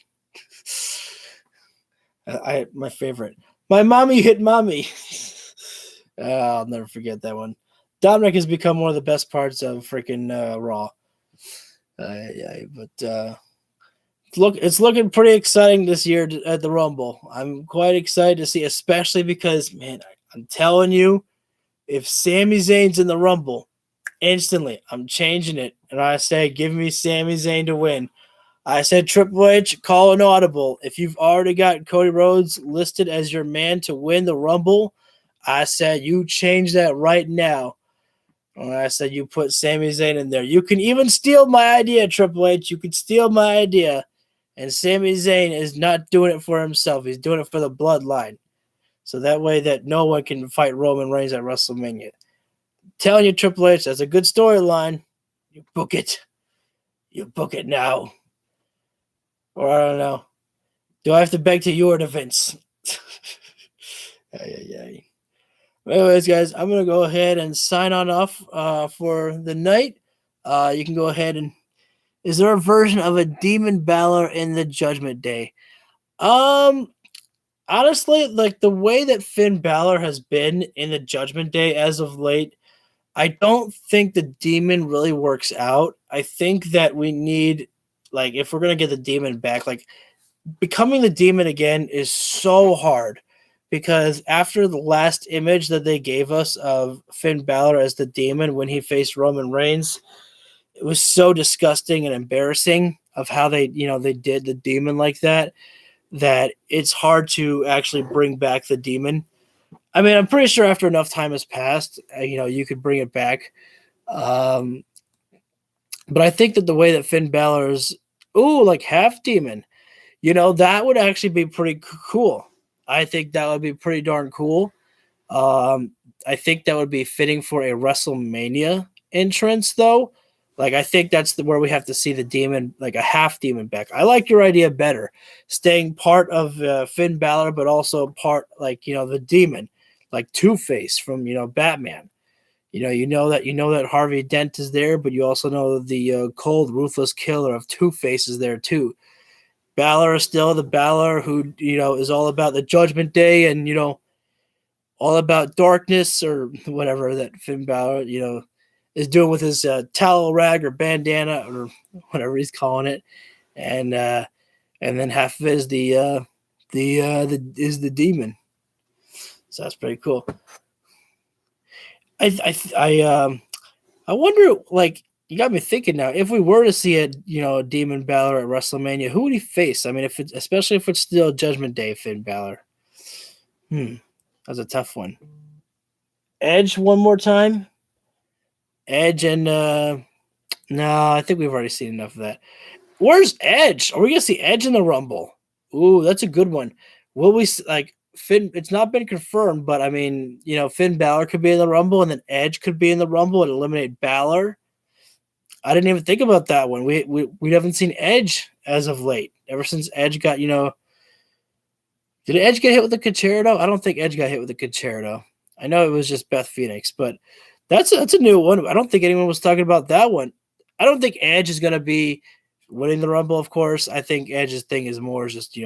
My favorite. My mommy hit mommy. I'll never forget that one. Dominic has become one of the best parts of freaking Raw. It's looking pretty exciting this year at the Rumble. I'm quite excited to see, especially because, man, I'm telling you, if Sami Zayn's in the Rumble, instantly, I'm changing it. And I say, give me Sami Zayn to win. I said, Triple H, call an audible. If you've already got Cody Rhodes listed as your man to win the Rumble, I said, you change that right now. And I said, you put Sami Zayn in there. You can even steal my idea, Triple H. You can steal my idea. And Sami Zayn is not doing it for himself. He's doing it for the bloodline. So that way that no one can fight Roman Reigns at WrestleMania. Telling you, Triple H, that's a good storyline. You book it. You book it now. Or I don't know. Do I have to beg to you or to Vince? Anyways, guys, I'm going to go ahead and sign on off for the night. You can go ahead and... Is there a version of a Demon Balor in the Judgment Day? Honestly, like the way that Finn Balor has been in the Judgment Day as of late, I don't think the Demon really works out. I think that we need, like, if we're going to get the Demon back, like, becoming the Demon again is so hard because after the last image that they gave us of Finn Balor as the Demon when he faced Roman Reigns, it was so disgusting and embarrassing of how they did the Demon like that it's hard to actually bring back the Demon. I mean, I'm pretty sure after enough time has passed, you could bring it back. But I think that the way that Finn Balor's, like half Demon, that would actually be pretty cool. I think that would be pretty darn cool. I think that would be fitting for a WrestleMania entrance, though. Like, I think that's where we have to see the Demon, like a half Demon back. I like your idea better, staying part of Finn Balor, but also part, like, the Demon, like Two-Face from, Batman. You know that Harvey Dent is there, but you also know the cold, ruthless killer of Two-Face is there too. Balor is still the Balor who, is all about the Judgment Day and, all about darkness or whatever that Finn Balor, is doing with his towel rag or bandana or whatever he's calling it, and then half of it is the Demon. So that's pretty cool. I wonder, like, you got me thinking now. If we were to see a Demon Balor at WrestleMania, who would he face? I mean, especially if it's still Judgment Day Finn Balor. That's a tough one. Edge one more time. Edge and no, I think we've already seen enough of that. Where's Edge? Are we gonna see Edge in the Rumble? Ooh, that's a good one. Will we like Finn? It's not been confirmed, but I mean, Finn Balor could be in the Rumble, and then Edge could be in the Rumble and eliminate Balor. I didn't even think about that one. We haven't seen Edge as of late. Ever since Edge got, did Edge get hit with the Concerto? I don't think Edge got hit with the Concerto. I know it was just Beth Phoenix, but that's a new one. I don't think anyone was talking about that one. I don't think Edge is going to be winning the Rumble, of course. I think Edge's thing is more just,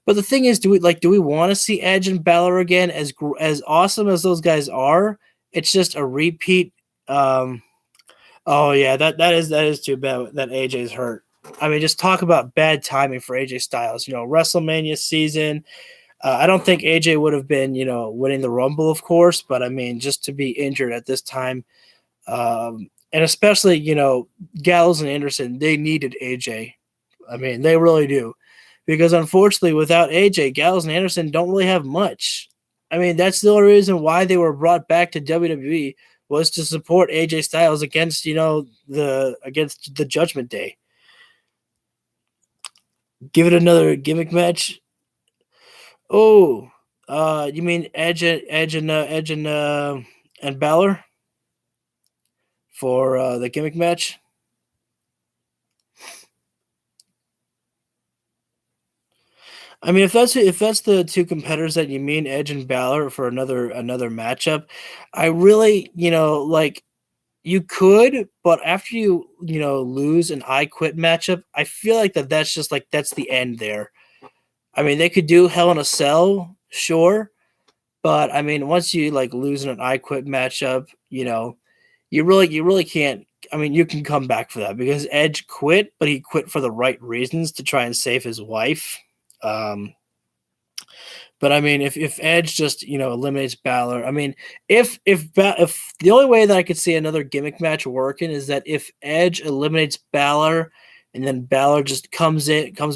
But the thing is, do we want to see Edge and Balor again? As awesome as those guys are, it's just a repeat. Oh yeah, that is too bad that AJ's hurt. I mean, just talk about bad timing for AJ Styles. WrestleMania season. I don't think AJ would have been, winning the Rumble, of course, but I mean, just to be injured at this time, and especially, Gallows and Anderson, they needed AJ. I mean, they really do. Because unfortunately, without AJ, Gallows and Anderson don't really have much. I mean, that's the only reason why they were brought back to WWE was to support AJ Styles against, against the Judgment Day. Give it another gimmick match. Oh, you mean Edge and Balor for the gimmick match? I mean, if that's the two competitors that you mean, Edge and Balor, for another matchup, I really, like, you could, but after you lose an I Quit matchup, I feel like that's just like that's the end there. I mean, they could do Hell in a Cell, sure, but I mean, once you like lose in an I Quit matchup, you really can't. I mean, you can come back for that because Edge quit, but he quit for the right reasons to try and save his wife. But I mean, if Edge just eliminates Balor, I mean, if the only way that I could see another gimmick match working is that if Edge eliminates Balor, and then Balor just comes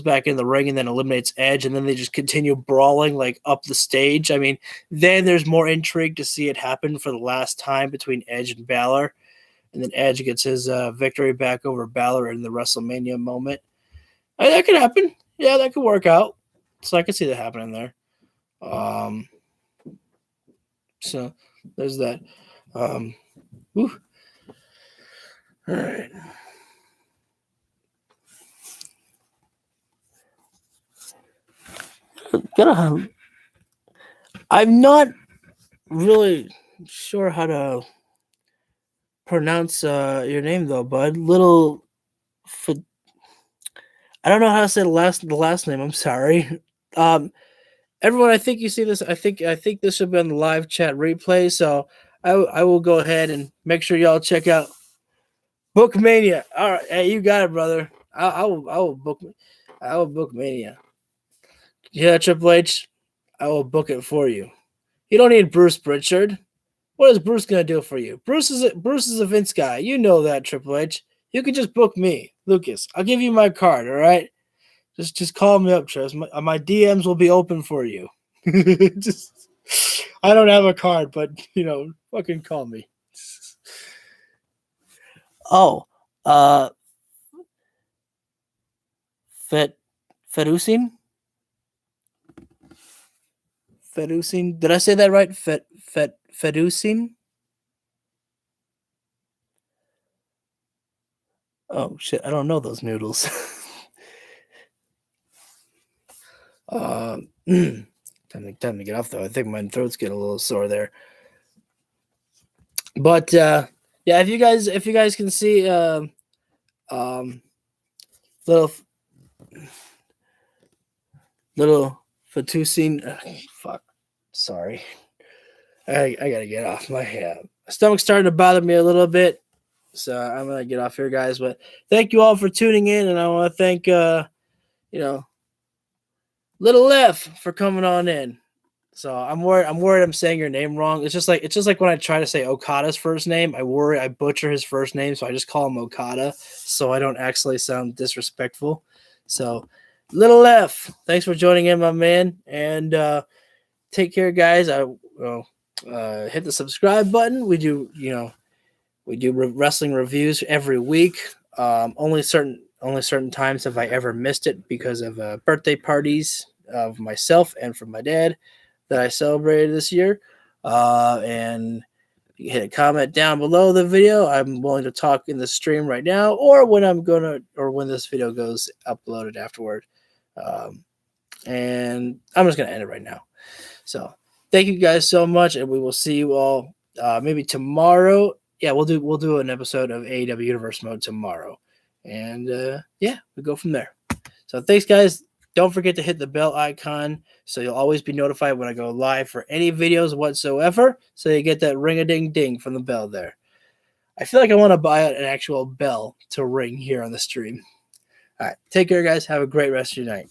back in the ring, and then eliminates Edge, and then they just continue brawling like up the stage. I mean, then there's more intrigue to see it happen for the last time between Edge and Balor, and then Edge gets his victory back over Balor in the WrestleMania moment. That could happen. Yeah, that could work out. So I could see that happening there. So there's that. All right. I'm not really sure how to pronounce your name though, bud. I don't know how to say the last name. I'm sorry. Everyone, I think you see this. I think this should be on the live chat replay. So I will go ahead and make sure y'all check out Bookmania. All right, hey, you got it, brother. I will book Mania. Yeah, Triple H, I will book it for you. You don't need Bruce Pritchard. What is Bruce gonna do for you? Bruce is a Vince guy. You know that, Triple H. You can just book me, Lucas. I'll give you my card. All right. Just call me up, Travis. My DMs will be open for you. I don't have a card, but fucking call me. Oh, Fedusin? Fedusin? Did I say that right? Fedusin? Oh shit! I don't know those noodles. Time to get off though. I think my throat's getting a little sore there. But yeah, if you guys can see little Fedusin. Fuck. Sorry. I gotta get off. My stomach's starting to bother me a little bit. So I'm gonna get off here, guys. But thank you all for tuning in, and I want to thank Little F for coming on in. So I'm worried I'm saying your name wrong. It's just like when I try to say Okada's first name, I worry I butcher his first name, so I just call him Okada so I don't actually sound disrespectful. So Little F, thanks for joining in, my man, and take care, guys. Hit the subscribe button. We do wrestling reviews every week. Only certain times have I ever missed it because of birthday parties of myself and from my dad that I celebrated this year. And you can hit a comment down below the video. I'm willing to talk in the stream right now, or when this video goes uploaded afterward. And I'm just gonna end it right now. So thank you guys so much, and we will see you all maybe tomorrow. Yeah, we'll do an episode of AEW Universe Mode tomorrow. And we go from there. So thanks, guys. Don't forget to hit the bell icon so you'll always be notified when I go live for any videos whatsoever. So you get that ring-a-ding-ding from the bell there. I feel like I want to buy an actual bell to ring here on the stream. All right. Take care, guys. Have a great rest of your night.